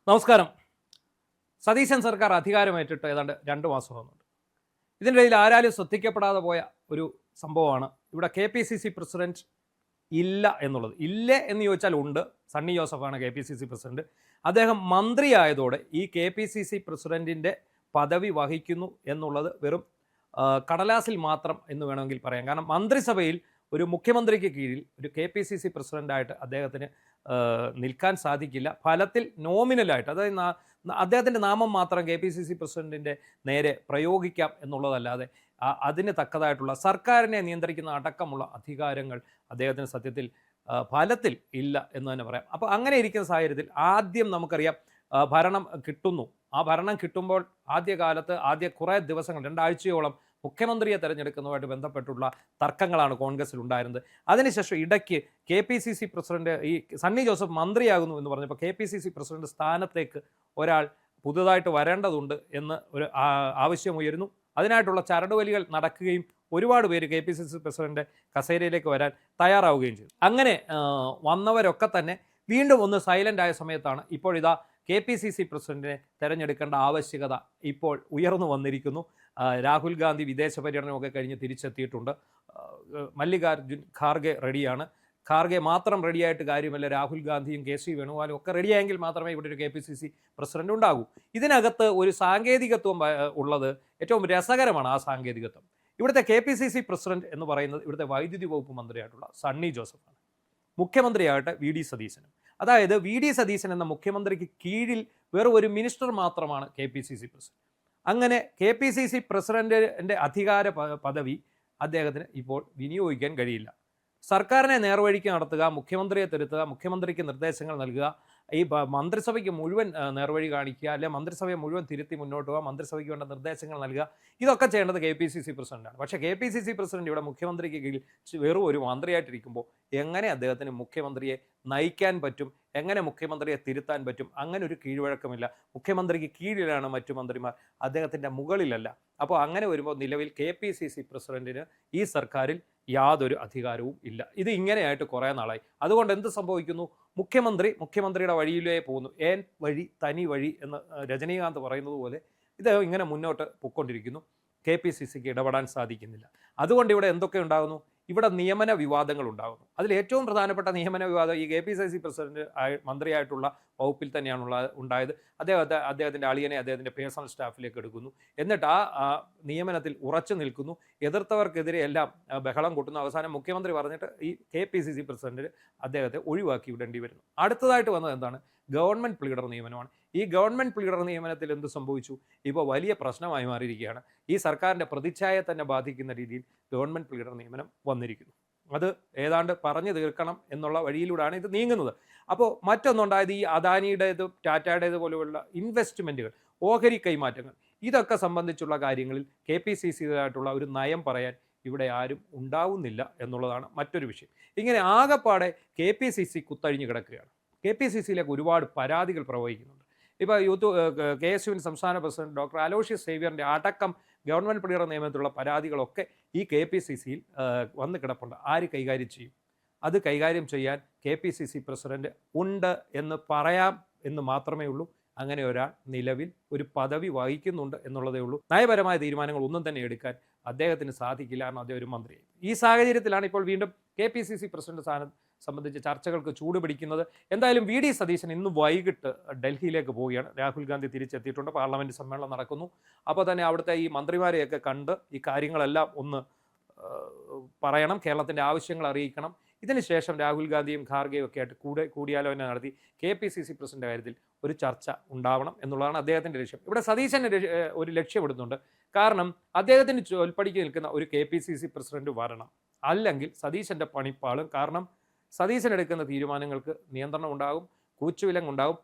നമസ്കാരം. സതീശൻ സർക്കാർ അധികാരമേറ്റിട്ട് ഏതാണ്ട് 2 മാസമാകുന്നുണ്ട്. ഇതിനിടയിൽ ആരാലും ശ്രദ്ധിക്കപ്പെടാതെ പോയ ഒരു സംഭവമാണ് ഇവിടെ KPCC പ്രസിഡന്റ് ഇല്ല എന്നുള്ളത്. ഇല്ലേ എന്ന് ചോദിച്ചാൽ ഉണ്ട്. സണ്ണി ജോസഫാണ് KPCC പ്രസിഡന്റ്. അദ്ദേഹം മന്ത്രിയായതോടെ ഈ KPCC പ്രസിഡന്റിൻ്റെ പദവി വഹിക്കുന്നു എന്നുള്ളത് വെറും കടലാസിൽ മാത്രം എന്ന് വേണമെങ്കിൽ പറയാം. കാരണം മന്ത്രിസഭയിൽ ഒരു മുഖ്യമന്ത്രിക്ക് കീഴിൽ ഒരു KPCC പ്രസിഡൻ്റായിട്ട് അദ്ദേഹത്തിന് നിൽക്കാൻ സാധിക്കില്ല. ഫലത്തിൽ നോമിനലായിട്ട്, അതായത് അദ്ദേഹത്തിൻ്റെ നാമം മാത്രം KPCC പ്രസിഡൻറ്റിൻ്റെ നേരെ പ്രയോഗിക്കാം എന്നുള്ളതല്ലാതെ അതിന് തക്കതായിട്ടുള്ള സർക്കാരിനെ നിയന്ത്രിക്കുന്ന അടക്കമുള്ള അധികാരങ്ങൾ അദ്ദേഹത്തിന് സത്യത്തിൽ ഫലത്തിൽ ഇല്ല എന്ന് തന്നെ പറയാം. അപ്പോൾ അങ്ങനെ ഇരിക്കുന്ന സാഹചര്യത്തിൽ ആദ്യം നമുക്കറിയാം ഭരണം കിട്ടുന്നു. ആ ഭരണം കിട്ടുമ്പോൾ ആദ്യ കുറേ ദിവസങ്ങൾ 2 ആഴ്ചയോളം മുഖ്യമന്ത്രിയെ തെരഞ്ഞെടുക്കുന്നതുമായിട്ട് ബന്ധപ്പെട്ടുള്ള തർക്കങ്ങളാണ് കോൺഗ്രസിൽ ഉണ്ടായിരുന്നത്. അതിനുശേഷം ഇടയ്ക്ക് KPCC പ്രസിഡന്റ് ഈ സണ്ണി ജോസഫ് മന്ത്രിയാകുന്നു എന്ന് പറഞ്ഞപ്പോൾ KPCC പ്രസിഡന്റ് സ്ഥാനത്തേക്ക് ഒരാൾ പുതുതായിട്ട് വരേണ്ടതുണ്ട് എന്ന് ഒരു ആവശ്യമുയരുന്നു. അതിനായിട്ടുള്ള ചരടുവലികൾ നടക്കുകയും ഒരുപാട് പേര് KPCC പ്രസിഡന്റ് കസേരയിലേക്ക് വരാൻ തയ്യാറാവുകയും ചെയ്തു. അങ്ങനെ വന്നവരൊക്കെ തന്നെ വീണ്ടും ഒന്ന് സൈലൻ്റ് ആയ സമയത്താണ് ഇപ്പോഴിതാ KPCC പ്രസിഡന്റിനെ തിരഞ്ഞെടുക്കേണ്ട ആവശ്യകത ഇപ്പോൾ ഉയർന്നു വന്നിരിക്കുന്നു. രാഹുൽ ഗാന്ധി വിദേശ പര്യടനമൊക്കെ കഴിഞ്ഞ് തിരിച്ചെത്തിയിട്ടുണ്ട്. മല്ലികാർജുൻ ഖാർഗെ റെഡിയാണ്. ഖാർഗെ മാത്രം റെഡിയായിട്ട് കാര്യമല്ല, രാഹുൽ ഗാന്ധിയും KC വേണുഗോപാലും ഒക്കെ റെഡിയായെങ്കിൽ മാത്രമേ ഇവിടെ ഒരു KPCC പ്രസിഡന്റ് ഉണ്ടാകൂ. ഇതിനകത്ത് ഒരു സാങ്കേതികത്വം ഉള്ളത് ഏറ്റവും രസകരമാണ്. ആ സാങ്കേതികത്വം ഇവിടുത്തെ KPCC പ്രസിഡന്റ് എന്ന് പറയുന്നത് ഇവിടുത്തെ വൈദ്യുതി വകുപ്പ് മന്ത്രിയായിട്ടുള്ള സണ്ണി ജോസഫാണ്. മുഖ്യമന്ത്രിയാകട്ടെ VD സതീശനും. അതായത് VD സതീശൻ എന്ന മുഖ്യമന്ത്രിക്ക് കീഴിൽ വേറെ ഒരു മിനിസ്റ്റർ മാത്രമാണ് KPCC പ്രസിഡന്റ്. അങ്ങനെ KPCC പ്രസിഡന്റിൻ്റെ അധികാര പദവി അദ്ദേഹത്തിന് ഇപ്പോൾ വിനിയോഗിക്കാൻ കഴിയില്ല. സർക്കാരിനെ നേർവഴിക്ക് നടത്തുക, മുഖ്യമന്ത്രിയെ തിരുത്തുക, മുഖ്യമന്ത്രിക്ക് നിർദ്ദേശങ്ങൾ നൽകുക, ഈ മന്ത്രിസഭയ്ക്ക് മുഴുവൻ നേർവഴി കാണിക്കുക, അല്ലെങ്കിൽ മന്ത്രിസഭയെ മുഴുവൻ തിരുത്തി മുന്നോട്ട് പോവുക, മന്ത്രിസഭയ്ക്ക് വേണ്ട നിർദ്ദേശങ്ങൾ നൽകുക, ഇതൊക്കെ ചെയ്യേണ്ടത് KPCC പ്രസിഡന്റാണ്. പക്ഷേ KPCC പ്രസിഡന്റ് ഇവിടെ മുഖ്യമന്ത്രിക്ക് കീഴിൽ വെറും ഒരു മന്ത്രിയായിട്ടിരിക്കുമ്പോൾ എങ്ങനെ അദ്ദേഹത്തിന് മുഖ്യമന്ത്രിയെ നയിക്കാൻ പറ്റും, എങ്ങനെ മുഖ്യമന്ത്രിയെ തിരുത്താൻ പറ്റും? അങ്ങനെ ഒരു കീഴ്വഴക്കമില്ല. മുഖ്യമന്ത്രിക്ക് കീഴിലാണ് മറ്റു മന്ത്രിമാർ, അദ്ദേഹത്തിൻ്റെ മുകളിലല്ല. അപ്പോൾ അങ്ങനെ വരുമ്പോൾ നിലവിൽ KPCC പ്രസിഡന്റിന് ഈ സർക്കാരിൽ യാതൊരു അധികാരവും ഇല്ല. ഇത് ഇങ്ങനെയായിട്ട് കുറേ നാളായി. അതുകൊണ്ട് എന്ത് സംഭവിക്കുന്നു? മുഖ്യമന്ത്രിയുടെ വഴിയിലേ പോകുന്നു. ഏൻ വഴി തനി വഴി എന്ന് രജനീകാന്ത് പറയുന്നത് പോലെ ഇത് ഇങ്ങനെ മുന്നോട്ട് പൊയ്ക്കൊണ്ടിരിക്കുന്നു. KPCCക്ക് ഇടപെടാൻ സാധിക്കുന്നില്ല. അതുകൊണ്ട് ഇവിടെ എന്തൊക്കെ ഉണ്ടാകുന്നു? ഇവിടെ നിയമന വിവാദങ്ങൾ ഉണ്ടാകുന്നു. അതിൽ ഏറ്റവും പ്രധാനപ്പെട്ട നിയമന വിവാദം ഈ KPCC പ്രസിഡന്റ് മന്ത്രിയായിട്ടുള്ള വകുപ്പിൽ തന്നെയാണ് ഉണ്ടായത്. അദ്ദേഹത്തിൻ്റെ അളിയനെ അദ്ദേഹത്തിൻ്റെ പേഴ്സണൽ സ്റ്റാഫിലേക്ക് എടുക്കുന്നു. എന്നിട്ട് ആ നിയമനത്തിൽ ഉറച്ചു നിൽക്കുന്നു. എതിർത്തവർക്കെതിരെ എല്ലാം ബഹളം കൂട്ടുന്നു. അവസാനം മുഖ്യമന്ത്രി പറഞ്ഞിട്ട് ഈ KPCC പ്രസിഡന്റ് അദ്ദേഹത്തെ ഒഴിവാക്കി വിടേണ്ടി വരുന്നു. അടുത്തതായിട്ട് വന്നത് എന്താണ്? ഗവൺമെൻറ് പ്ലീഡർ നിയമനമാണ്. ഈ ഗവൺമെൻറ് പ്ലീഡർ നിയമനത്തിൽ എന്ത് സംഭവിച്ചു? ഇപ്പോൾ വലിയ പ്രശ്നമായി മാറിയിരിക്കുകയാണ്. ഈ സർക്കാരിൻ്റെ പ്രതിച്ഛായയെ തന്നെ ബാധിക്കുന്ന രീതിയിൽ ഗവൺമെൻറ് പ്ലീഡർ നിയമനം വന്നിരിക്കുന്നു. അത് ഏതാണ്ട് പറഞ്ഞു തീർക്കണം എന്നുള്ള വഴിയിലൂടെയാണ് ഇത് നീങ്ങുന്നത്. അപ്പോൾ മറ്റൊന്നുണ്ടായത് ഈ അദാനിയുടേതും ടാറ്റയുടേത് പോലെയുള്ള ഇൻവെസ്റ്റ്മെൻറ്റുകൾ, ഓഹരി കൈമാറ്റങ്ങൾ, ഇതൊക്കെ സംബന്ധിച്ചുള്ള കാര്യങ്ങളിൽ KPCCയായിട്ടുള്ള ഒരു നയം പറയാൻ ഇവിടെ ആരും ഉണ്ടാവുന്നില്ല എന്നുള്ളതാണ് മറ്റൊരു വിഷയം. ഇങ്ങനെ ആകെപ്പാടെ KPCC കുത്തഴിഞ്ഞു കിടക്കുകയാണ്. KPCCയിലേക്ക് ഒരുപാട് പരാതികൾ പ്രവഹിക്കുന്നുണ്ട്. ഇപ്പോൾ KSUവിൻ സംസ്ഥാന പ്രസിഡന്റ് ഡോക്ടർ അലോഷ്യസ് സേവ്യറിൻ്റെ അടക്കം ഗവൺമെൻറ് പ്ലീഡർ നിയമനത്തിലുള്ള പരാതികളൊക്കെ ഈ KPCCയിൽ വന്ന് കിടപ്പുണ്ട്. ആര് കൈകാര്യം ചെയ്യും? അത് കൈകാര്യം ചെയ്യാൻ KPCC പ്രസിഡന്റ് ഉണ്ട് എന്ന് പറയാം എന്ന് മാത്രമേ ഉള്ളൂ. അങ്ങനെ ഒരാൾ നിലവിൽ ഒരു പദവി വഹിക്കുന്നുണ്ട് എന്നുള്ളതേ ഉള്ളൂ. നയപരമായ തീരുമാനങ്ങൾ ഒന്നും തന്നെ എടുക്കാൻ അദ്ദേഹത്തിന് സാധിക്കില്ല, കാരണം അദ്ദേഹം ഒരു മന്ത്രിയായി. ഈ സാഹചര്യത്തിലാണ് ഇപ്പോൾ വീണ്ടും KPCC പ്രസിഡന്റ് സ്ഥാനം സംബന്ധിച്ച് ചർച്ചകൾക്ക് ചൂടുപിടിക്കുന്നത്. എന്തായാലും VD സതീശൻ ഇന്ന് വൈകിട്ട് ഡൽഹിയിലേക്ക് പോവുകയാണ്. രാഹുൽ ഗാന്ധി തിരിച്ചെത്തിയിട്ടുണ്ട്. പാർലമെൻറ്റ് സമ്മേളനം നടക്കുന്നു. അപ്പോൾ തന്നെ അവിടുത്തെ ഈ മന്ത്രിമാരെയൊക്കെ കണ്ട് ഈ കാര്യങ്ങളെല്ലാം ഒന്ന് പറയണം, കേരളത്തിൻ്റെ ആവശ്യങ്ങൾ അറിയിക്കണം. ഇതിനുശേഷം രാഹുൽ ഗാന്ധിയും ഖാർഗെയും ഒക്കെ ആയിട്ട് കൂടിയാലോചന നടത്തി KPCC പ്രസിഡന്റ് കാര്യത്തിൽ ഒരു ചർച്ച ഉണ്ടാവണം എന്നുള്ളതാണ് അദ്ദേഹത്തിൻ്റെ ലക്ഷ്യം. ഇവിടെ സതീശൻ ഒരു ലക്ഷ്യമിടുന്നുണ്ട്. കാരണം അദ്ദേഹത്തിന് ചോൽപ്പടിക്ക് നിൽക്കുന്ന ഒരു KPCC പ്രസിഡന്റ് വരണം, അല്ലെങ്കിൽ സതീശൻ്റെ പണിപ്പാളും. കാരണം സതീശൻ എടുക്കുന്ന തീരുമാനങ്ങൾക്ക് നിയന്ത്രണം ഉണ്ടാകും, കൂച്ചുവിലങ്ങുണ്ടാകും.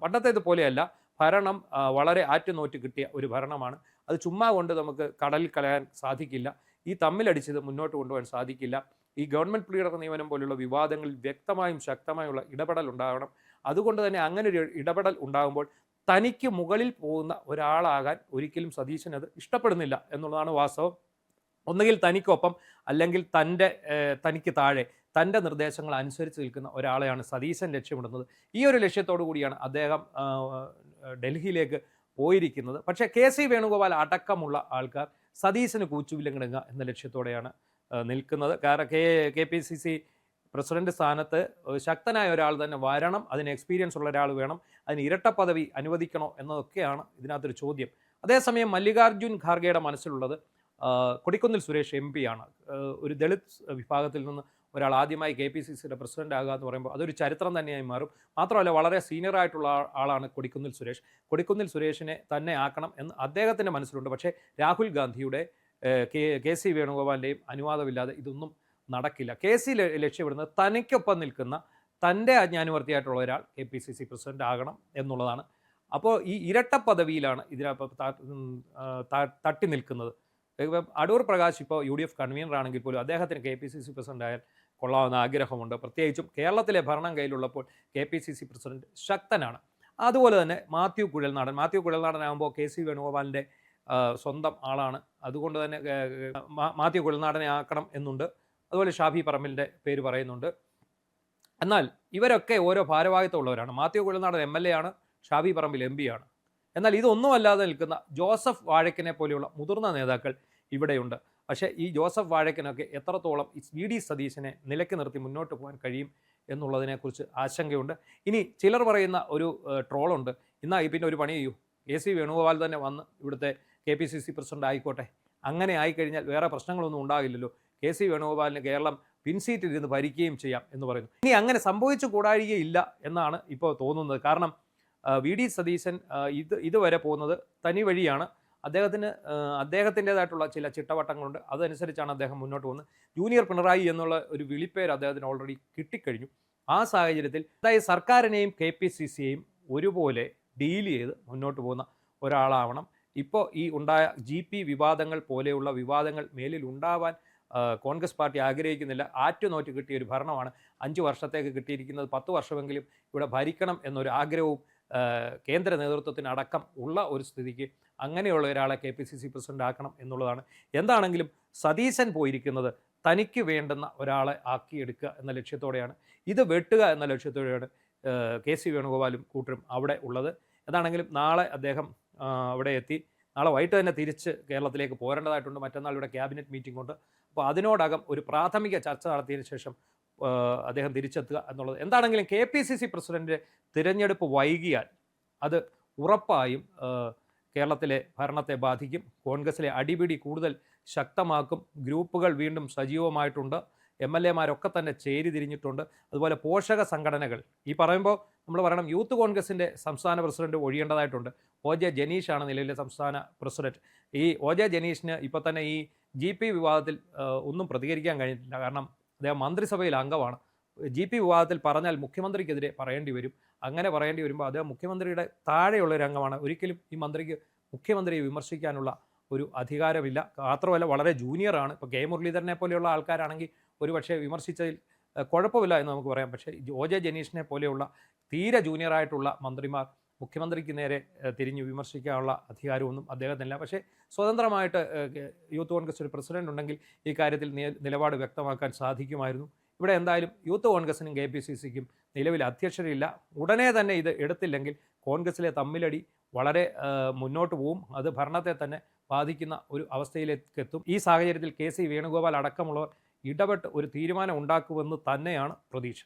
പണ്ടത്തേതുപോലെയല്ല ഭരണം. വളരെ ആറ്റുനോറ്റ് കിട്ടിയ ഒരു ഭരണമാണ്. അത് ചുമ്മാ കൊണ്ട് നമുക്ക് കടലിൽ കളയാൻ സാധിക്കില്ല. ഈ തമ്മിലടിച്ചത് മുന്നോട്ട് കൊണ്ടുപോകാൻ സാധിക്കില്ല. ഈ ഗവൺമെൻറ് പ്ലീഡർ നിയമനം പോലുള്ള വിവാദങ്ങളിൽ വ്യക്തമായും ശക്തമായുള്ള ഇടപെടൽ ഉണ്ടാകണം. അതുകൊണ്ട് തന്നെ അങ്ങനെ ഒരു ഇടപെടൽ ഉണ്ടാകുമ്പോൾ തനിക്ക് മുകളിൽ പോകുന്ന ഒരാളാകാൻ ഒരിക്കലും സതീശൻ അത് ഇഷ്ടപ്പെടുന്നില്ല എന്നുള്ളതാണ് വാസ്തവം. ഒന്നുകിൽ തനിക്കൊപ്പം അല്ലെങ്കിൽ തനിക്ക് താഴെ തൻ്റെ നിർദ്ദേശങ്ങൾ അനുസരിച്ച് നിൽക്കുന്ന ഒരാളെയാണ് സതീശൻ ലക്ഷ്യമിടുന്നത്. ഈ ഒരു ലക്ഷ്യത്തോടു കൂടിയാണ് അദ്ദേഹം ഡൽഹിയിലേക്ക് പോയിരിക്കുന്നത്. പക്ഷേ KC വേണുഗോപാൽ അടക്കമുള്ള ആൾക്കാർ സതീശന് കൂച്ചുവിലങ്ങിടുക എന്ന ലക്ഷ്യത്തോടെയാണ് നിൽക്കുന്നത്. കാരണം KPCC പ്രസിഡന്റ് സ്ഥാനത്ത് ശക്തനായ ഒരാൾ തന്നെ വരണം, അതിന് എക്സ്പീരിയൻസ് ഉള്ള ഒരാൾ വേണം, അതിന് ഇരട്ട പദവി അനുവദിക്കണോ എന്നതൊക്കെയാണ് ഇതിനകത്തൊരു ചോദ്യം. അതേസമയം മല്ലികാർജുൻ ഖാർഗെയുടെ മനസ്സിലുള്ളത് കൊടിക്കുന്നിൽ സുരേഷ് MP ആണ്. ഒരു ദളിത് വിഭാഗത്തിൽ നിന്ന് ഒരാൾ ആദ്യമായി KPCCയുടെ പ്രസിഡന്റ് ആകുക എന്ന് പറയുമ്പോൾ അതൊരു ചരിത്രം തന്നെയായി മാറും. മാത്രമല്ല വളരെ സീനിയർ ആയിട്ടുള്ള ആളാണ് കൊടിക്കുന്നിൽ സുരേഷ്. കൊടിക്കുന്നിൽ സുരേഷിനെ തന്നെ ആക്കണം എന്ന് അദ്ദേഹത്തിൻ്റെ മനസ്സിലുണ്ട്. പക്ഷേ രാഹുൽ ഗാന്ധിയുടെ KC വേണുഗോപാലിൻ്റെയും അനുവാദമില്ലാതെ ഇതൊന്നും നടക്കില്ല. KC ലക്ഷ്യമിടുന്നത് തനിക്കൊപ്പം നിൽക്കുന്ന തൻ്റെ ആജ്ഞാനുവർത്തിയായിട്ടുള്ള ഒരാൾ KPCC പ്രസിഡന്റ് ആകണം എന്നുള്ളതാണ്. അപ്പോൾ ഈ ഇരട്ട പദവിയിലാണ് ഇതിനകത്ത് തട്ടി നിൽക്കുന്നത്. അടൂർ പ്രകാശ് ഇപ്പോൾ UDF കൺവീനർ ആണെങ്കിൽ പോലും അദ്ദേഹത്തിന് KPCC പ്രസിഡന്റ് ആയാൽ കൊള്ളാവുന്ന ആഗ്രഹമുണ്ട്. പ്രത്യേകിച്ചും കേരളത്തിലെ ഭരണം കയ്യിലുള്ളപ്പോൾ KPCC പ്രസിഡന്റ് ശക്തനാണ്. അതുപോലെ തന്നെ മാത്യു കുഴൽനാടനാകുമ്പോൾ KC വേണുഗോപാലിൻ്റെ സ്വന്തം ആളാണ്. അതുകൊണ്ട് തന്നെ മാത്യു കുഴൽനാടനെ ആക്കണം എന്നുണ്ട്. അതുപോലെ ഷാഫി പറമ്പിലിൻ്റെ പേര് പറയുന്നുണ്ട്. എന്നാൽ ഇവരൊക്കെ ഓരോ ഭാരവാഹിത്വമുള്ളവരാണ്. മാത്യു കുഴൽനാടൻ MLA ആണ്, ഷാഫി പറമ്പിൽ MP ആണ്. എന്നാൽ ഇതൊന്നുമല്ലാതെ നിൽക്കുന്ന ജോസഫ് വാഴക്കനെ പോലെയുള്ള മുതിർന്ന നേതാക്കൾ ഇവിടെയുണ്ട്. പക്ഷേ ഈ ജോസഫ് വാഴക്കനൊക്കെ എത്രത്തോളം VD സതീശനെ നിലയ്ക്ക് നിർത്തി മുന്നോട്ട് പോകാൻ കഴിയും എന്നുള്ളതിനെക്കുറിച്ച് ആശങ്കയുണ്ട്. ഇനി ചിലർ പറയുന്ന ഒരു ട്രോളുണ്ട്, പിന്നെ ഒരു പണി ചെയ്യൂ, KC വേണുഗോപാൽ തന്നെ വന്ന് ഇവിടുത്തെ KPCC പ്രസിഡന്റ് ആയിക്കോട്ടെ, അങ്ങനെ ആയിക്കഴിഞ്ഞാൽ വേറെ പ്രശ്നങ്ങളൊന്നും ഉണ്ടാകില്ലല്ലോ, KC വേണുഗോപാലിന് കേരളം പിൻസീറ്റിൽ ഇരുന്ന് ഭരിക്കുകയും ചെയ്യാം എന്ന് പറയുന്നു. ഇനി അങ്ങനെ സംഭവിച്ചു കൂടാഴികയില്ല എന്നാണ് ഇപ്പോൾ തോന്നുന്നത്. കാരണം VD സതീശൻ ഇതുവരെ പോകുന്നത് തനി വഴിയാണ്. അദ്ദേഹത്തിൻ്റെതായിട്ടുള്ള ചില ചിട്ടവട്ടങ്ങളുണ്ട്. അതനുസരിച്ചാണ് അദ്ദേഹം മുന്നോട്ട് പോകുന്നത്. ജൂനിയർ പിണറായി എന്നുള്ള ഒരു വിളിപ്പേര് അദ്ദേഹത്തിന് ഓൾറെഡി കിട്ടിക്കഴിഞ്ഞു. ആ സാഹചര്യത്തിൽ അതായത് സർക്കാരിനെയും KPCCയെയും ഒരുപോലെ ഡീൽ ചെയ്ത് മുന്നോട്ട് പോകുന്ന ഒരാളാവണം. ഇപ്പോൾ ഈ ഉണ്ടായ GP വിവാദങ്ങൾ പോലെയുള്ള വിവാദങ്ങൾ മേലിൽ ഉണ്ടാവാൻ കോൺഗ്രസ് പാർട്ടി ആഗ്രഹിക്കുന്നില്ല. ആറ്റുനോറ്റ് കിട്ടിയ ഒരു ഭരണമാണ് 5 വർഷത്തേക്ക് കിട്ടിയിരിക്കുന്നത്. 10 വർഷമെങ്കിലും ഇവിടെ ഭരിക്കണം എന്നൊരു ആഗ്രഹവും കേന്ദ്ര നേതൃത്വത്തിനടക്കം ഉള്ള ഒരു സ്ഥിതിക്ക് അങ്ങനെയുള്ള ഒരാളെ KPCC പ്രസിഡന്റ് ആക്കണം എന്നുള്ളതാണ്. എന്താണെങ്കിലും സതീശൻ പോയിരിക്കുന്നത് തനിക്ക് വേണ്ടുന്ന ഒരാളെ ആക്കിയെടുക്കുക എന്ന ലക്ഷ്യത്തോടെയാണ്, ഇത് വെട്ടുക എന്ന ലക്ഷ്യത്തോടെയാണ് KC വേണുഗോപാലും കൂട്ടരും അവിടെ ഉള്ളത്. എന്താണെങ്കിലും നാളെ അദ്ദേഹം അവിടെ എത്തി, നാളെ വൈകിട്ട് തന്നെ തിരിച്ച് കേരളത്തിലേക്ക് പോരേണ്ടതായിട്ടുണ്ട്. മറ്റന്നാൾ ഇവിടെ ക്യാബിനറ്റ് മീറ്റിംഗ് ഉണ്ട്. അപ്പോൾ അതിനോടകം ഒരു പ്രാഥമിക ചർച്ച നടത്തിയതിന് ശേഷം അദ്ദേഹം തിരിച്ചെത്തുക എന്നുള്ളത്. എന്താണെങ്കിലും KPCC പ്രസിഡന്റ് തിരഞ്ഞെടുപ്പ് വൈകിയാൽ അത് ഉറപ്പായും കേരളത്തിലെ ഭരണത്തെ ബാധിക്കും. കോൺഗ്രസിലെ അടിപിടി കൂടുതൽ ശക്തമാക്കും. ഗ്രൂപ്പുകൾ വീണ്ടും സജീവമായിട്ടുണ്ട്. MLA-മാരൊക്കെ തന്നെ ചേരി തിരിഞ്ഞിട്ടുണ്ട്. അതുപോലെ പോഷക സംഘടനകൾ, ഈ പറയുമ്പോൾ നമ്മൾ പറയണം യൂത്ത് കോൺഗ്രസിൻ്റെ സംസ്ഥാന പ്രസിഡന്റ് ഒഴിയേണ്ടതായിട്ടുണ്ട്. OJ ജനീഷാണ് നിലവിലെ സംസ്ഥാന പ്രസിഡന്റ്. ഈ OJ ജനീഷിന് ഇപ്പോൾ തന്നെ ഈ GP വിവാദത്തിൽ ഒന്നും പ്രതികരിക്കാൻ കഴിഞ്ഞിട്ടില്ല. കാരണം അദ്ദേഹം മന്ത്രിസഭയിൽ അംഗമാണ്. GP വിവാദത്തിൽ പറഞ്ഞാൽ മുഖ്യമന്ത്രിക്കെതിരെ പറയേണ്ടി വരും. അങ്ങനെ പറയേണ്ടി വരുമ്പോൾ അദ്ദേഹം മുഖ്യമന്ത്രിയുടെ താഴെയുള്ള ഒരു അംഗമാണ്. ഒരിക്കലും ഈ മന്ത്രിക്ക് മുഖ്യമന്ത്രിയെ വിമർശിക്കാനുള്ള ഒരു അധികാരമില്ല. മാത്രമല്ല വളരെ ജൂനിയറാണ്. ഇപ്പോൾ K മുരളീധരനെ പോലെയുള്ള ആൾക്കാരാണെങ്കിൽ ഒരുപക്ഷെ വിമർശിച്ചതിൽ കുഴപ്പമില്ല എന്ന് നമുക്ക് പറയാം. പക്ഷേ OJ ജനീഷിനെ പോലെയുള്ള തീരെ ജൂനിയറായിട്ടുള്ള മന്ത്രിമാർ മുഖ്യമന്ത്രിക്ക് നേരെ തിരിഞ്ഞ് വിമർശിക്കാനുള്ള അധികാരമൊന്നും അദ്ദേഹത്തിനില്ല. പക്ഷേ സ്വതന്ത്രമായിട്ട് യൂത്ത് കോൺഗ്രസ് ഒരു പ്രസിഡന്റ് ഉണ്ടെങ്കിൽ ഈ കാര്യത്തിൽ നിലപാട് വ്യക്തമാക്കാൻ സാധിക്കുമായിരുന്നു. ഇവിടെ എന്തായാലും യൂത്ത് കോൺഗ്രസിനും KPCCക്കും നിലവിൽ അധ്യക്ഷരില്ല. ഉടനെ തന്നെ ഇത് എടുത്തില്ലെങ്കിൽ കോൺഗ്രസിലെ തമ്മിലടി വളരെ മുന്നോട്ട് പോവും. അത് ഭരണത്തെ തന്നെ ബാധിക്കുന്ന ഒരു അവസ്ഥയിലേക്ക് എത്തും. ഈ സാഹചര്യത്തിൽ KC വേണുഗോപാൽ അടക്കമുള്ളവർ ഇടപെട്ട് ഒരു തീരുമാനം ഉണ്ടാക്കുമെന്ന് തന്നെയാണ് പ്രതീക്ഷ.